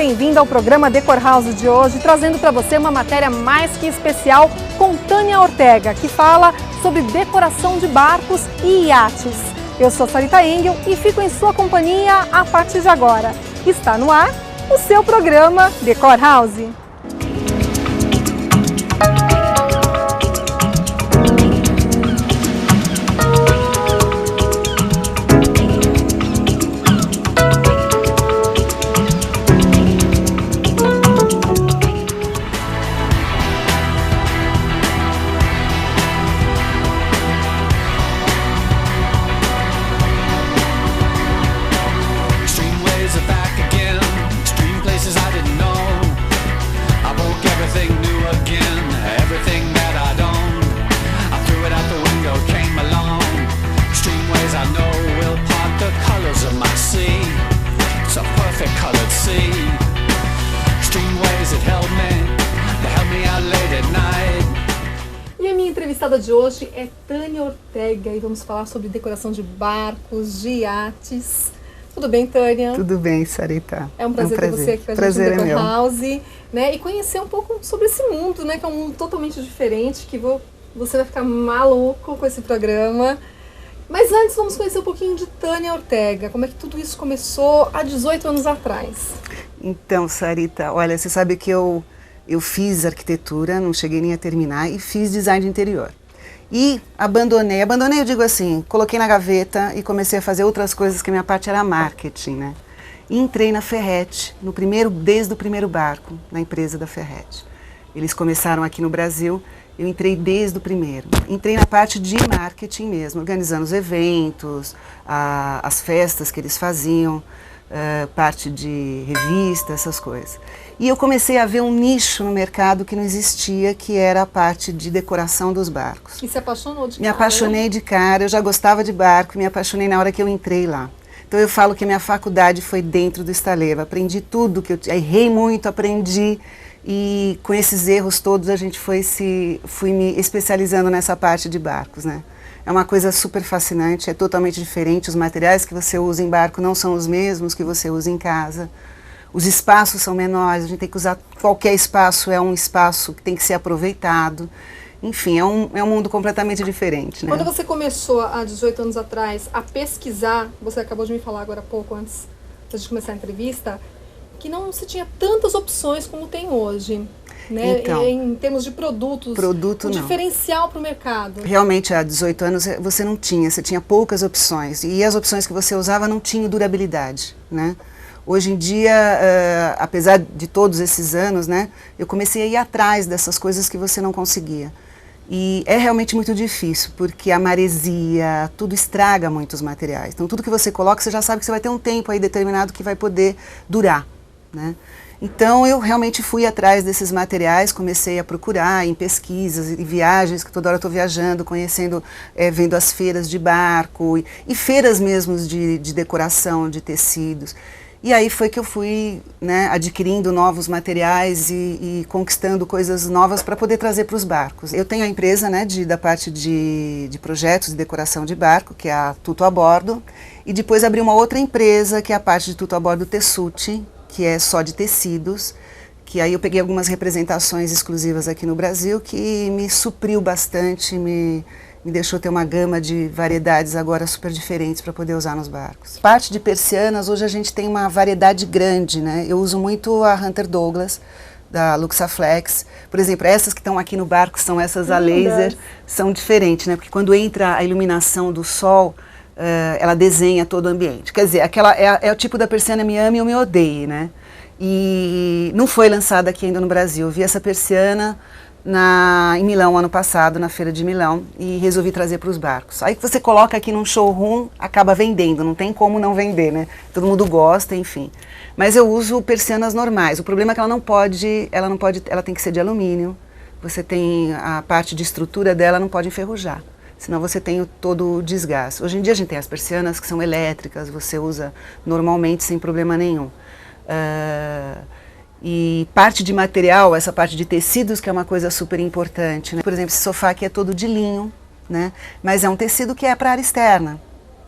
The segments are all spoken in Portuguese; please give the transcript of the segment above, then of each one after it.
bem-vindo ao programa Decor House de hoje, trazendo para você uma matéria mais que especial com Tânia Ortega, que fala sobre decoração de barcos e iates. Eu sou Sarita Engel e fico em sua companhia a partir de agora. Está no ar o seu programa Decor House. E a minha entrevistada de hoje é Tânia Ortega e vamos falar sobre decoração de barcos, de iates. Tudo bem, Tânia? Tudo bem, Sarita. É um prazer ter você aqui com a gente no Decor House, né? E conhecer um pouco sobre esse mundo, né? Que é um mundo totalmente diferente, que você vai ficar maluco com esse programa. Mas antes vamos conhecer um pouquinho de Tânia Ortega. Como é que tudo isso começou há 18 anos atrás? Então, Sarita, olha, você sabe que eu fiz arquitetura, não cheguei nem a terminar, e fiz design de interior. E abandonei, eu digo assim, coloquei na gaveta e comecei a fazer outras coisas, que a minha parte era marketing, né? E entrei na Ferretti, desde o primeiro barco, na empresa da Ferretti. Eles começaram aqui no Brasil, eu entrei desde o primeiro. Entrei na parte de marketing mesmo, organizando os eventos, as festas que eles faziam, parte de revista, essas coisas. E eu comecei a ver um nicho no mercado que não existia, que era a parte de decoração dos barcos. E se apaixonou de cara? Me apaixonei de cara, eu já gostava de barco, me apaixonei na hora que eu entrei lá. Então eu falo que minha faculdade foi dentro do estaleiro, aprendi tudo, errei muito, aprendi, e com esses erros todos a gente fui me especializando nessa parte de barcos, né? É uma coisa super fascinante, é totalmente diferente, os materiais que você usa em barco não são os mesmos que você usa em casa. Os espaços são menores, a gente tem que usar, qualquer espaço é um espaço que tem que ser aproveitado. Enfim, é um mundo completamente diferente, né? Quando você começou há 18 anos atrás a pesquisar, você acabou de me falar agora há pouco, antes de começar a entrevista, que não se tinha tantas opções como tem hoje, né? Então, em termos de produtos, um diferencial para o mercado. Realmente, há 18 anos você tinha poucas opções, e as opções que você usava não tinham durabilidade, né? Hoje em dia, apesar de todos esses anos, né, eu comecei a ir atrás dessas coisas que você não conseguia. E é realmente muito difícil, porque a maresia, tudo estraga muito os materiais. Então, tudo que você coloca, você já sabe que você vai ter um tempo aí determinado que vai poder durar, né? Então, eu realmente fui atrás desses materiais, comecei a procurar em pesquisas e viagens, que toda hora eu estou viajando, conhecendo, vendo as feiras de barco e feiras mesmo de decoração, de tecidos. E aí foi que eu fui, né, adquirindo novos materiais e conquistando coisas novas para poder trazer para os barcos. Eu tenho a empresa, né, da parte de projetos de decoração de barco, que é a Tudo a Bordo, e depois abri uma outra empresa, que é a parte de Tudo a Bordo Tessuti, que é só de tecidos, que aí eu peguei algumas representações exclusivas aqui no Brasil, que me supriu bastante, me deixou ter uma gama de variedades agora super diferentes para poder usar nos barcos. Parte de persianas, hoje a gente tem uma variedade grande, né? Eu uso muito a Hunter Douglas, da Luxaflex. Por exemplo, essas que estão aqui no barco, são essas a laser, são diferentes, né? Porque quando entra a iluminação do sol, ela desenha todo o ambiente. Quer dizer, aquela é o tipo da persiana me ame ou me odeie, né? E não foi lançada aqui ainda no Brasil. Eu vi essa persiana em Milão, ano passado, na Feira de Milão, e resolvi trazer para os barcos. Aí que você coloca aqui num showroom, acaba vendendo, não tem como não vender, né? Todo mundo gosta, enfim. Mas eu uso persianas normais. O problema é que ela tem que ser de alumínio. Você tem a parte de estrutura dela, não pode enferrujar, senão você tem todo o desgaste. Hoje em dia a gente tem as persianas que são elétricas, você usa normalmente sem problema nenhum. E parte de material, essa parte de tecidos, que é uma coisa super importante, né? Por exemplo, esse sofá aqui é todo de linho, né? Mas é um tecido que é para área externa.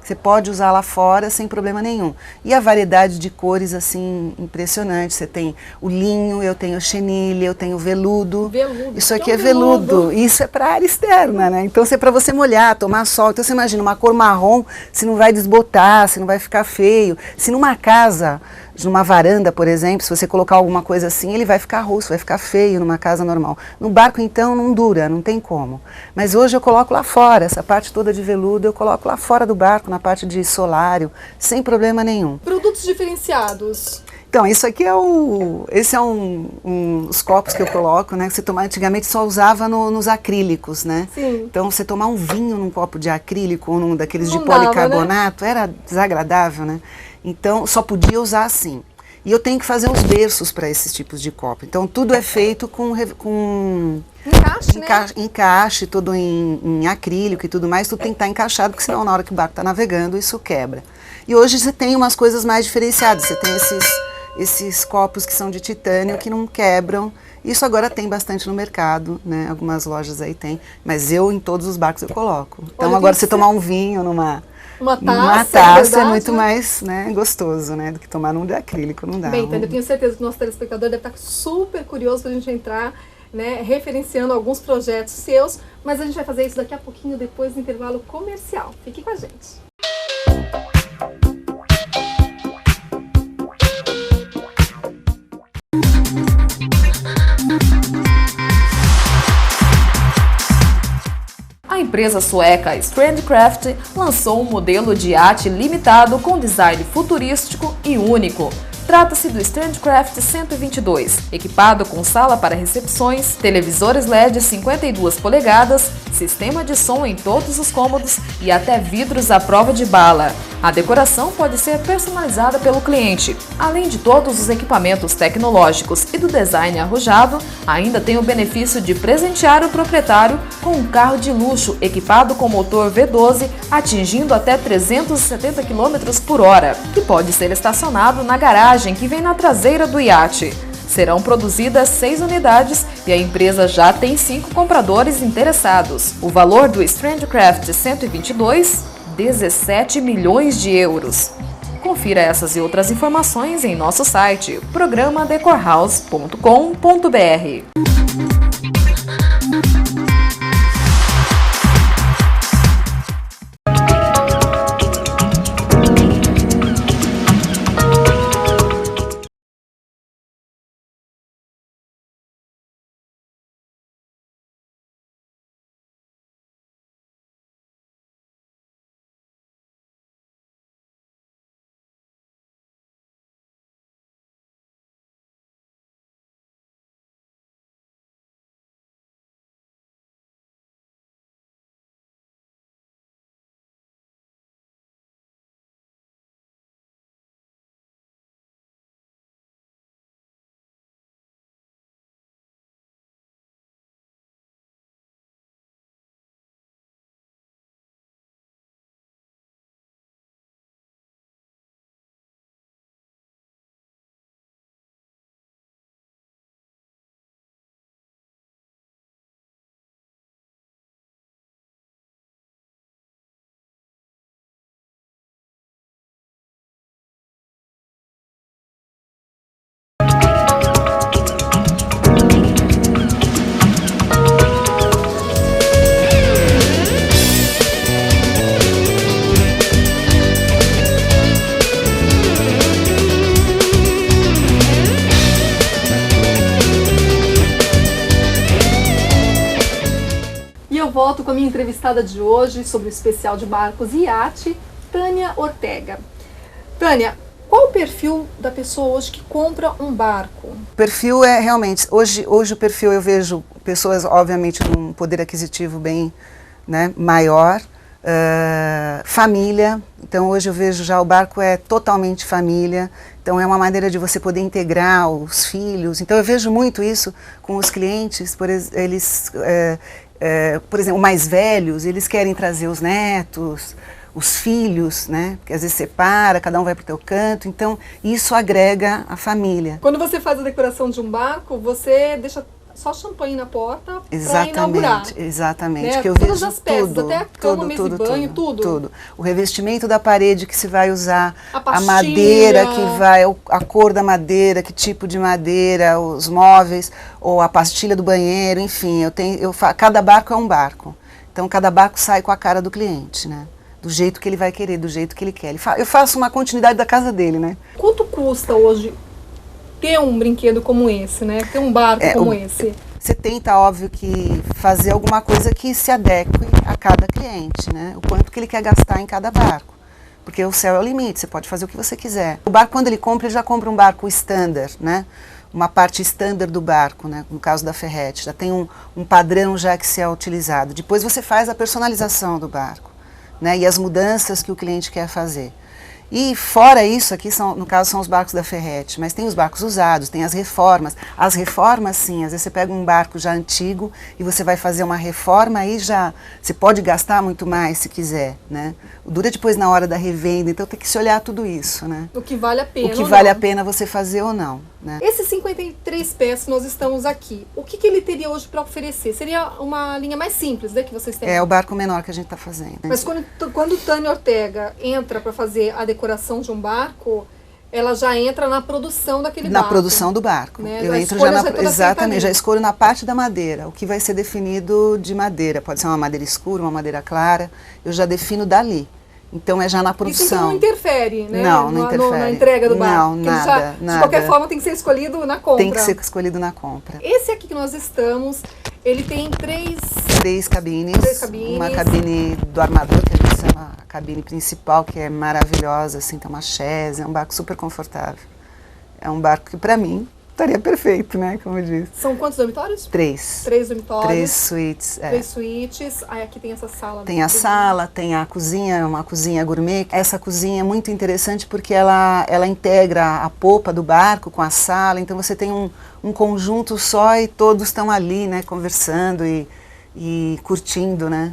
Você pode usar lá fora sem problema nenhum. E a variedade de cores, assim, impressionante. Você tem o linho, eu tenho chenille, eu tenho veludo. Isso aqui é veludo. Isso é para área externa, né? Então, é para você molhar, tomar sol. Então, você imagina uma cor marrom, se não vai desbotar, se não vai ficar feio. Se numa casa, numa varanda, por exemplo, se você colocar alguma coisa assim, ele vai ficar rosto, vai ficar feio numa casa normal. No barco, então, não dura, não tem como. Mas hoje eu coloco lá fora, essa parte toda de veludo, eu coloco lá fora do barco, na parte de solário, sem problema nenhum. Produtos diferenciados. Então, isso aqui esse é os copos que eu coloco, né? Que você tomar, antigamente só usava nos acrílicos, né? Sim. Então, você tomar um vinho num copo de acrílico ou num daqueles Não de dava, policarbonato, né? Era desagradável, né? Então, só podia usar assim. E eu tenho que fazer os berços para esses tipos de copo. Então, tudo é feito com encaixe, né? Encaixe, tudo em acrílico e tudo mais. Tudo tem que estar encaixado, porque senão na hora que o barco está navegando, isso quebra. E hoje você tem umas coisas mais diferenciadas. Você tem esses copos que são de titânio, que não quebram. Isso agora tem bastante no mercado, né? Algumas lojas aí tem. Mas em todos os barcos eu coloco. Então, agora você tomar um vinho numa taça é muito mais, né, gostoso, né, do que tomar num de acrílico, não dá. Bem, então eu tenho certeza que o nosso telespectador deve estar super curioso para a gente entrar, né, referenciando alguns projetos seus, mas a gente vai fazer isso daqui a pouquinho, depois do intervalo comercial. Fique com a gente. A empresa sueca Strandcraft lançou um modelo de iate limitado com design futurístico e único. Trata-se do Strandcraft 122, equipado com sala para recepções, televisores LED 52 polegadas, sistema de som em todos os cômodos e até vidros à prova de bala. A decoração pode ser personalizada pelo cliente. Além de todos os equipamentos tecnológicos e do design arrojado, ainda tem o benefício de presentear o proprietário com um carro de luxo equipado com motor V12 atingindo até 370 km por hora, que pode ser estacionado na garagem que vem na traseira do iate. Serão produzidas 6 unidades e a empresa já tem 5 compradores interessados. O valor do Strandcraft 122, 17 milhões de euros. Confira essas e outras informações em nosso site, programadecorhouse.com.br. Volto com a minha entrevistada de hoje sobre o especial de barcos e iate, Tânia Ortega. Tânia, qual o perfil da pessoa hoje que compra um barco? O perfil é realmente, hoje o perfil eu vejo pessoas obviamente com um poder aquisitivo bem, né, maior, família, então hoje eu vejo já o barco é totalmente família, então é uma maneira de você poder integrar os filhos, então eu vejo muito isso com os clientes, por exemplo, mais velhos, eles querem trazer os netos, os filhos, né? Porque às vezes separa, cada um vai para o teu canto, então isso agrega a família. Quando você faz a decoração de um barco, você deixa só champanhe na porta para inaugurar. Exatamente, né? que eu Todas vejo as peças, tudo, até a cama, mesa de banho, tudo. O revestimento da parede que se vai usar, a madeira que vai, a cor da madeira, que tipo de madeira, os móveis, ou a pastilha do banheiro, enfim, cada barco é um barco. Então, cada barco sai com a cara do cliente, né? Do jeito que ele vai querer, do jeito que ele quer. Eu faço uma continuidade da casa dele, né? Quanto custa hoje ter um brinquedo como esse, né? Ter um barco como esse? Você tenta, óbvio, que fazer alguma coisa que se adeque a cada cliente, né? O quanto que ele quer gastar em cada barco. Porque o céu é o limite, você pode fazer o que você quiser. O barco, quando ele já compra um barco standard, né? Uma parte standard do barco, né? No caso da Ferretti, já tem um padrão já que se é utilizado. Depois você faz a personalização do barco, né? E as mudanças que o cliente quer fazer. E fora isso, aqui no caso são os barcos da Ferretti, mas tem os barcos usados, tem as reformas. As reformas, sim, às vezes você pega um barco já antigo e você vai fazer uma reforma, aí já você pode gastar muito mais se quiser, né? Dura depois na hora da revenda, então tem que se olhar tudo isso, né? O que vale a pena. O que vale a pena você fazer ou não, né? Esses 53 pés que nós estamos aqui, o que ele teria hoje para oferecer? Seria uma linha mais simples, né, que vocês têm? É o barco menor que a gente está fazendo. Né? Mas quando Tânia Ortega entra para fazer a decoração de um barco, ela já entra na produção daquele barco. Na produção do barco. Né? Eu entro já exatamente, já escolho na parte da madeira, o que vai ser definido de madeira. Pode ser uma madeira escura, uma madeira clara, eu já defino dali. Então é já na produção. Isso então não interfere, né? Não interfere. Na entrega do barco. Não, nada. De qualquer forma tem que ser escolhido na compra. Tem que ser escolhido na compra. Esse aqui que nós estamos, ele tem três cabines. Uma cabine do armador, que a gente chama a cabine principal, que é maravilhosa, assim, tem uma chaise, é um barco super confortável. É um barco que, para mim, estaria perfeito, né, como eu disse. São quantos dormitórios? 3. 3 dormitórios. 3 suítes. 3 suítes. Aí aqui tem essa sala. Tem a sala, tem a cozinha, uma cozinha gourmet. Essa cozinha é muito interessante porque ela integra a popa do barco com a sala, então você tem um conjunto só e todos estão ali, né, conversando e curtindo, né.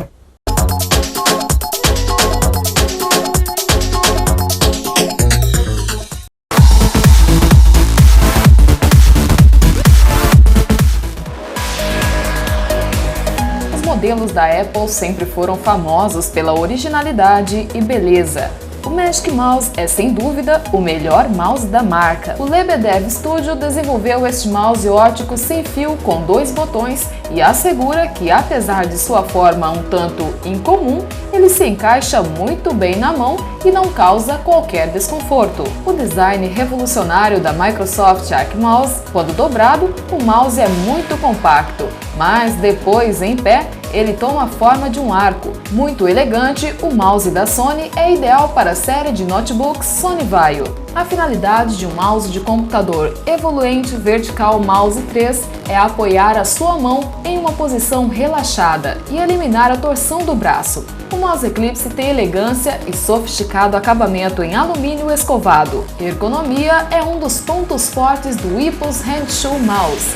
Os modelos da Apple sempre foram famosos pela originalidade e beleza. O Magic Mouse é, sem dúvida, o melhor mouse da marca. O Lebedev Studio desenvolveu este mouse óptico sem fio com 2 botões e assegura que, apesar de sua forma um tanto incomum, ele se encaixa muito bem na mão e não causa qualquer desconforto. O design revolucionário da Microsoft Arc Mouse, quando dobrado, o mouse é muito compacto, mas depois em pé, ele toma a forma de um arco. Muito elegante, o mouse da Sony é ideal para a série de notebooks Sony Vaio. A finalidade de um mouse de computador Evoluent Vertical Mouse 3 é apoiar a sua mão em uma posição relaxada e eliminar a torção do braço. O mouse Eclipse tem elegância e sofisticado acabamento em alumínio escovado. Ergonomia é um dos pontos fortes do Epos Handshoe Mouse.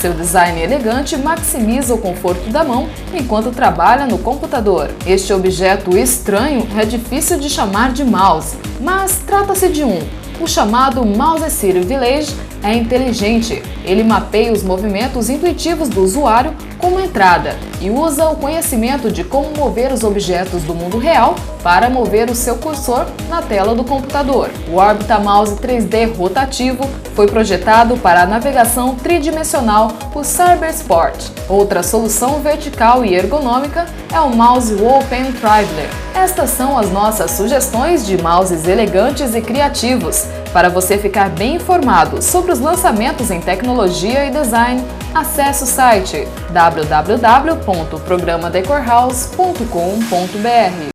Seu design elegante maximiza o conforto da mão enquanto trabalha no computador. Este objeto estranho é difícil de chamar de mouse, mas trata-se de um. O chamado Mouse City Village é inteligente. Ele mapeia os movimentos intuitivos do usuário como entrada e usa o conhecimento de como mover os objetos do mundo real para mover o seu cursor na tela do computador. O Orbita Mouse 3D rotativo foi projetado para a navegação tridimensional por Cybersport. Outra solução vertical e ergonômica é o mouse Wall Pen Traveler. Estas são as nossas sugestões de mouses elegantes e criativos. Para você ficar bem informado sobre os lançamentos em tecnologia e design, acesse o site www.programadecorhouse.com.br.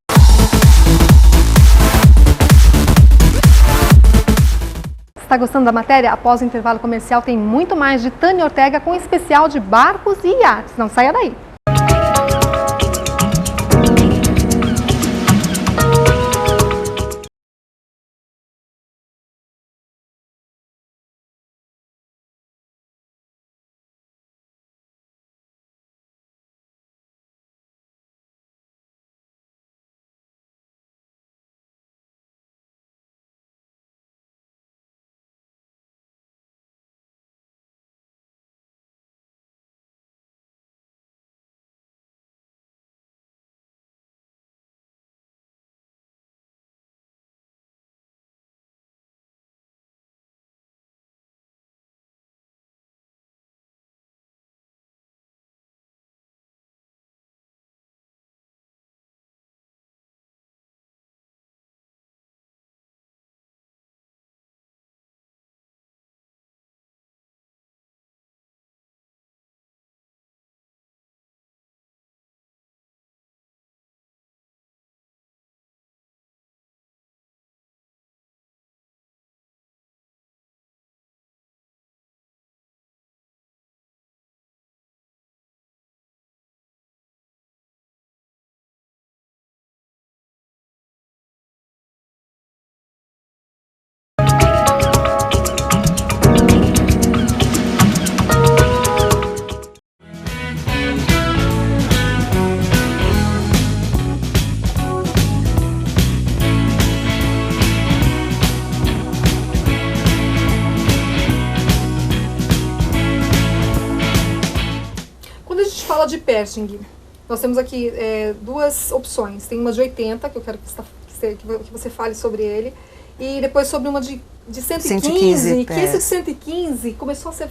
Está gostando da matéria? Após o intervalo comercial tem muito mais de Tânia Ortega com especial de barcos e iates. Não saia daí! fala de Pershing, nós temos aqui duas opções. Tem uma de 80, que eu quero que você fale sobre ele, e depois sobre uma de 115, que esse de 115 começou a ser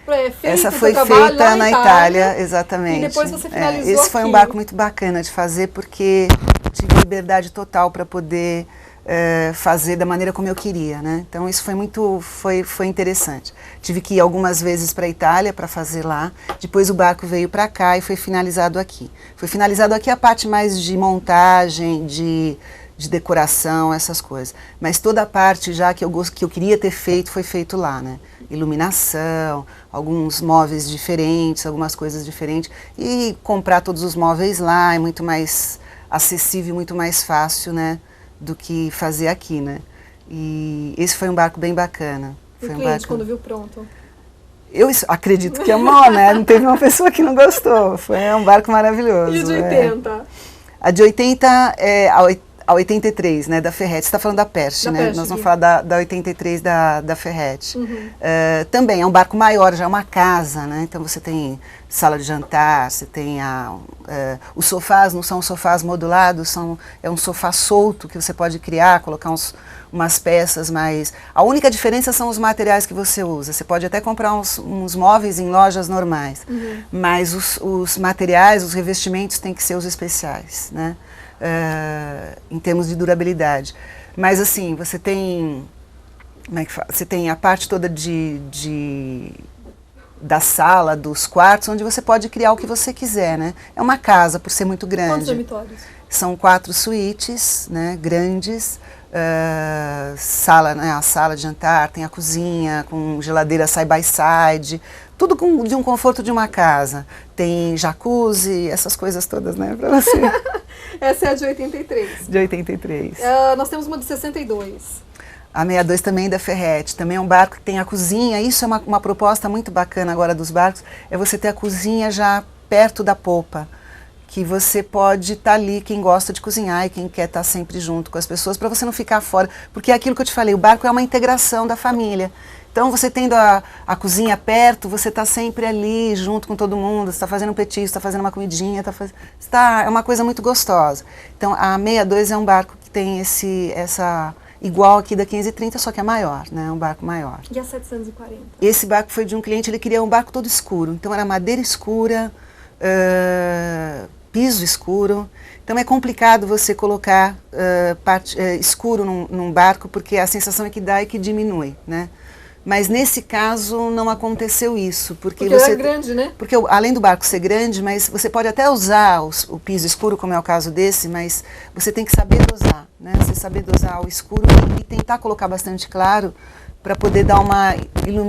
feito. Essa foi feita na Itália, exatamente. E depois você finalizou esse foi um barco muito bacana de fazer, porque tive liberdade total para poder fazer da maneira como eu queria, né? Então isso foi interessante. Tive que ir algumas vezes para a Itália para fazer lá, depois o barco veio para cá e foi finalizado aqui. Foi finalizado aqui a parte mais de montagem, de decoração, essas coisas. Mas toda a parte já que eu queria ter feito, foi feito lá, né? Iluminação, alguns móveis diferentes, algumas coisas diferentes. E comprar todos os móveis lá é muito mais acessível, muito mais fácil, né? Do que fazer aqui, né? E esse foi um barco bem bacana. Foi um cliente, quando viu pronto? Eu acredito que amou, né? Não teve uma pessoa que não gostou. Foi um barco maravilhoso. E de 80? A de 80 é a 83, né, da Ferretti. Você está falando da Pershing, né? Nós vamos falar da 83 da Ferretti. Uhum. Também é um barco maior, já é uma casa, né? Então você tem sala de jantar, você tem os sofás, não são sofás modulados, é um sofá solto que você pode criar, colocar umas peças, mas a única diferença são os materiais que você usa. Você pode até comprar uns móveis em lojas normais, mas os materiais, os revestimentos têm que ser os especiais, né? Em termos de durabilidade. Mas assim, você tem, como é que fala? Você tem a parte toda da sala, dos quartos, onde você pode criar o que você quiser, né? É uma casa, por ser muito grande. Quantos dormitórios? São 4 suítes, né, grandes, sala, né, a sala de jantar, tem a cozinha com geladeira side-by-side, tudo de um conforto de uma casa. Tem jacuzzi, essas coisas todas, né, pra você. Essa é a de 83. De 83. Nós temos uma de 62. A 62 também da Ferretti, também é um barco que tem a cozinha. Isso é uma proposta muito bacana agora dos barcos, é você ter a cozinha já perto da popa, que você pode estar ali, quem gosta de cozinhar e quem quer estar sempre junto com as pessoas, para você não ficar fora, porque é aquilo que eu te falei, o barco é uma integração da família. Então, você tendo a cozinha perto, você está sempre ali, junto com todo mundo, você está fazendo um petisco, está fazendo uma comidinha, é uma coisa muito gostosa. Então, a 62 é um barco que tem igual aqui da 530, só que é maior, né? É um barco maior. E a 740? Esse barco foi de um cliente, ele queria um barco todo escuro, então era madeira escura, piso escuro. Então é complicado você colocar escuro num barco, porque a sensação é que dá e que diminui, né? Mas nesse caso não aconteceu isso, porque você é grande, né? Porque além do barco ser grande, mas você pode até usar o piso escuro, como é o caso desse, mas você tem que saber dosar, né? Você saber dosar o escuro e tentar colocar bastante claro para poder dar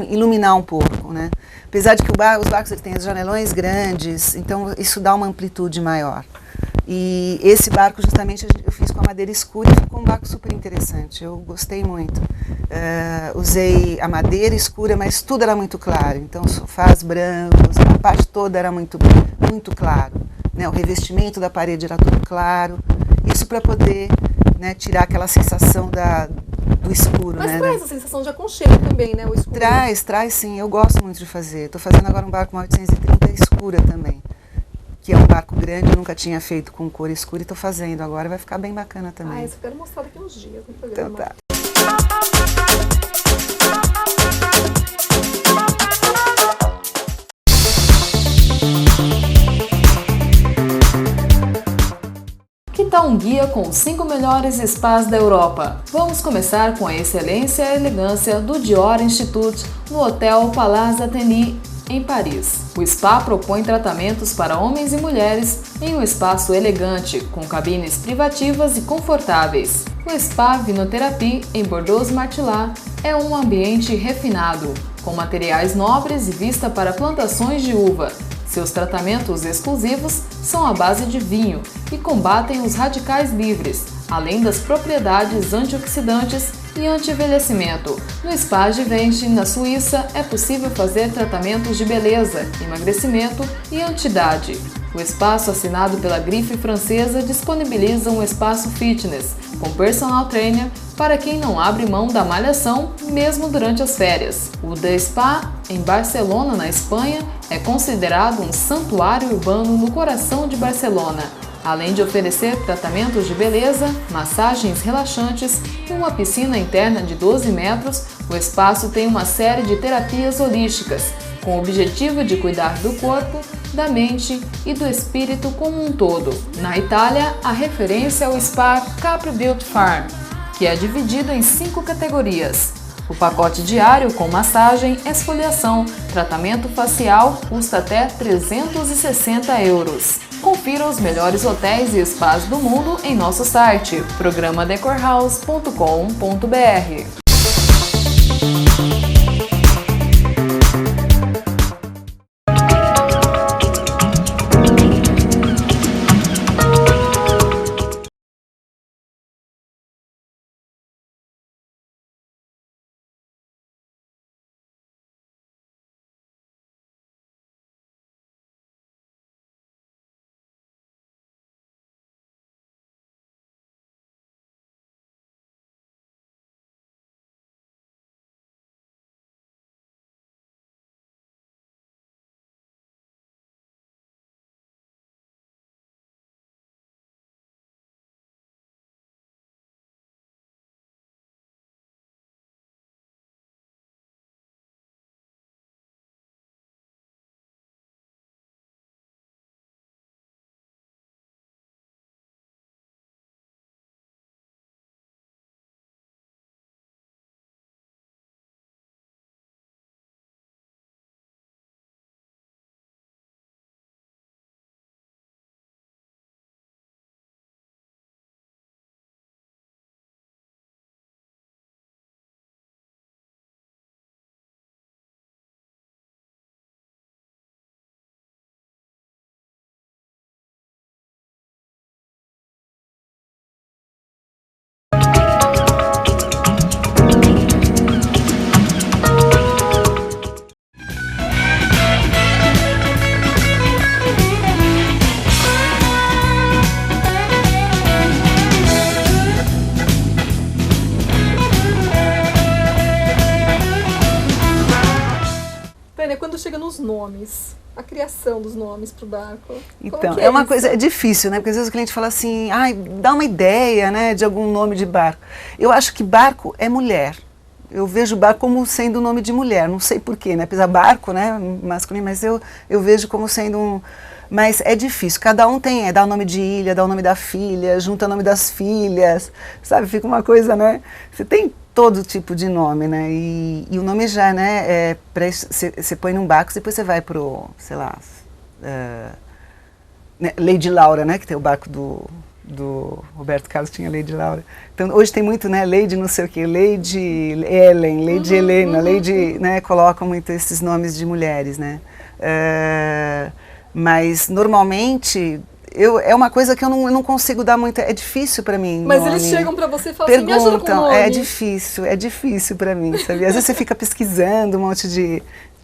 iluminar um pouco, né? Apesar de que os barcos têm os janelões grandes, então isso dá uma amplitude maior. E esse barco justamente eu fiz com a madeira escura e ficou um barco super interessante, eu gostei muito. Usei a madeira escura, mas tudo era muito claro, então sofás brancos, a parte toda era muito claro, né? O revestimento da parede era tudo claro, isso para poder, né, tirar aquela sensação do escuro. Mas né? Traz a sensação de aconchego também, né, o escuro? Traz sim, eu gosto muito de fazer. Estou fazendo agora um barco 830 escura também, que é um barco grande, eu nunca tinha feito com cor escura e estou fazendo agora, vai ficar bem bacana também. Isso eu quero mostrar daqui uns dias no programa. Então tá. Que tal um guia com os 5 melhores spas da Europa? Vamos começar com a excelência e elegância do Dior Institute no Hotel Palais Athénée, em Paris. O spa propõe tratamentos para homens e mulheres em um espaço elegante, com cabines privativas e confortáveis. O Spa Vinothérapie, em Bordeaux-Martellat, é um ambiente refinado, com materiais nobres e vista para plantações de uva. Seus tratamentos exclusivos são à base de vinho e combatem os radicais livres, além das propriedades antioxidantes e anti-envelhecimento. No Spa Givenchy, na Suíça, é possível fazer tratamentos de beleza, emagrecimento e anti-idade. O espaço assinado pela grife francesa disponibiliza um espaço fitness, com personal trainer para quem não abre mão da malhação mesmo durante as férias. O The Spa, em Barcelona, na Espanha, é considerado um santuário urbano no coração de Barcelona. Além de oferecer tratamentos de beleza, massagens relaxantes e uma piscina interna de 12 metros, o espaço tem uma série de terapias holísticas, com o objetivo de cuidar do corpo, da mente e do espírito como um todo. Na Itália, a referência é o Spa Capri Beauty Farm, que é dividido em 5 categorias. O pacote diário com massagem, esfoliação, tratamento facial custa até 360 euros. Confira os melhores hotéis e spas do mundo em nosso site, programadecorhouse.com.br. Quando chega nos nomes, a criação dos nomes para o barco. Então, é uma coisa, é difícil, né? Porque às vezes o cliente fala assim, ai, dá uma ideia, né, de algum nome de barco. Eu acho que barco é mulher. Eu vejo barco como sendo um nome de mulher, não sei porquê, né? Apesar barco, né, masculino, mas eu vejo como sendo um... Mas é difícil, cada um tem, dá o nome de ilha, dá o nome da filha, junta o nome das filhas, sabe? Fica uma coisa, né? Você tem todo tipo de nome, né? E o nome já, né? Você põe num barco, depois você vai pro, sei lá, né, Lady Laura, né? Que tem o barco do Roberto Carlos, tinha Lady Laura. Então hoje tem muito, né? Lady não sei o quê, Lady Ellen, Lady Helena, Lady, né? Colocam muito esses nomes de mulheres, né? Mas normalmente é uma coisa que eu não consigo dar muito, é difícil para mim. Mas eles chegam para você e falam assim, me ajuda com o nome. É difícil para mim, sabe? Às vezes você fica pesquisando um monte de,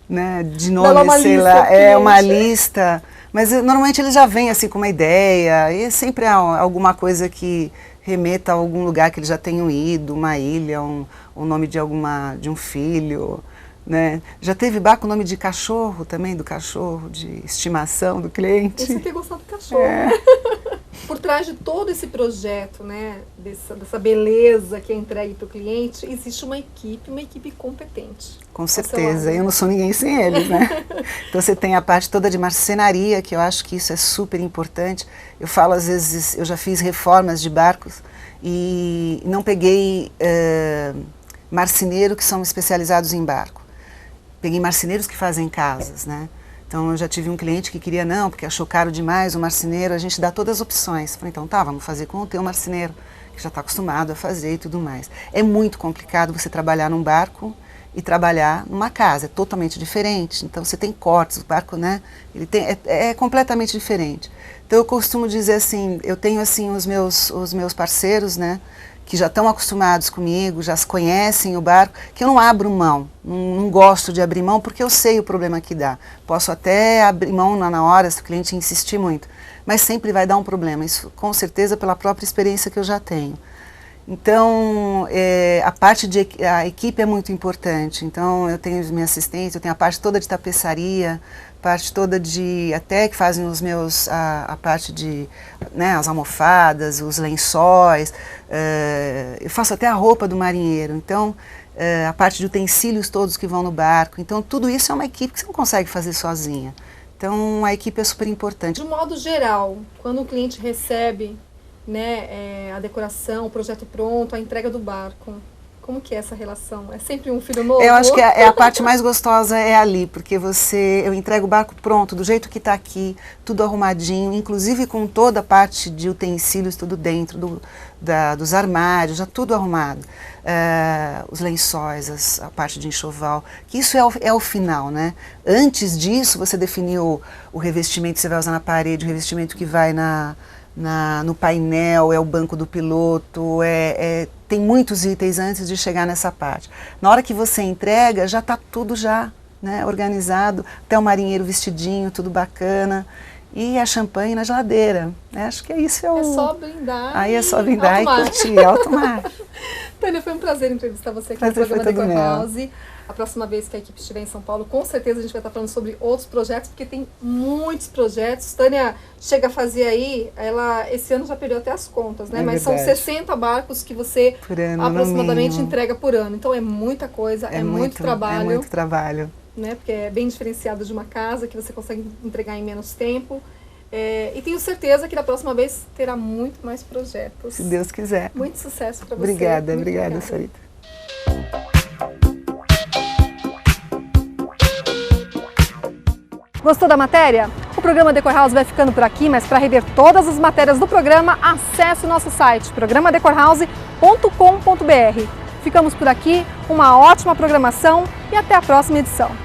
né, de nomes, sei lá, uma lista, mas normalmente eles já vêm assim com uma ideia, e sempre há alguma coisa que remeta a algum lugar que eles já tenham ido, uma ilha, um nome de um filho. Né? Já teve barco com nome de cachorro também, do cachorro, de estimação do cliente. Você tem gostado do cachorro. Por trás de todo esse projeto, né, dessa beleza que é entregue para o cliente, existe uma equipe competente. Com certeza, eu não sou ninguém sem eles, né? Então você tem a parte toda de marcenaria, que eu acho que isso é super importante. Eu falo, às vezes, eu já fiz reformas de barcos e não peguei marceneiro que são especializados em barco. Peguei marceneiros que fazem casas, né? Então eu já tive um cliente que queria não, porque achou caro demais o marceneiro, a gente dá todas as opções. Falei, então tá, vamos fazer com o teu marceneiro, que já está acostumado a fazer e tudo mais. É muito complicado você trabalhar num barco e trabalhar numa casa, é totalmente diferente. Então você tem cortes, o barco, né? Ele tem, é completamente diferente. Então eu costumo dizer assim, eu tenho assim os meus parceiros, né? que já estão acostumados comigo, já se conhecem o barco, que eu não abro mão, não gosto de abrir mão porque eu sei o problema que dá. Posso até abrir mão na hora se o cliente insistir muito, mas sempre vai dar um problema, isso com certeza pela própria experiência que eu já tenho. Então, a equipe é muito importante, então eu tenho minha assistente, eu tenho a parte toda de tapeçaria, parte toda até que fazem os meus, a parte de, né, as almofadas, os lençóis, eu faço até a roupa do marinheiro, então a parte de utensílios todos que vão no barco, então tudo isso é uma equipe que você não consegue fazer sozinha, então a equipe é super importante. De modo geral, quando o cliente recebe, né, a decoração, o projeto pronto, a entrega do barco, como que é essa relação? É sempre um filho novo? Eu acho que a parte mais gostosa é ali, porque eu entrego o barco pronto, do jeito que está aqui, tudo arrumadinho, inclusive com toda a parte de utensílios, tudo dentro dos armários, já tudo arrumado. Os lençóis, a parte de enxoval, que isso é o final, né? Antes disso, você definiu o revestimento que você vai usar na parede, o revestimento que vai no painel, é o banco do piloto, tem muitos itens antes de chegar nessa parte. Na hora que você entrega, já está tudo né, organizado, até o marinheiro vestidinho, tudo bacana, e a champanhe na geladeira. Né? Acho que isso é só brindar. Aí é só brindar e curtir, alto mar. Tânia, foi um prazer entrevistar você aqui no programa Decor House. A próxima vez que a equipe estiver em São Paulo, com certeza a gente vai estar falando sobre outros projetos, porque tem muitos projetos. Tânia chega a fazer aí, ela esse ano já perdeu até as contas, né? Mas são 60 barcos que você aproximadamente entrega por ano. Então é muita coisa, é muito trabalho. É muito trabalho. Né? Porque é bem diferenciado de uma casa, que você consegue entregar em menos tempo. E tenho certeza que da próxima vez terá muito mais projetos. Se Deus quiser. Muito sucesso para você. Obrigada, Sarita. Gostou da matéria? O programa Decor House vai ficando por aqui, mas para rever todas as matérias do programa, acesse o nosso site, programadecorhouse.com.br. Ficamos por aqui, uma ótima programação e até a próxima edição.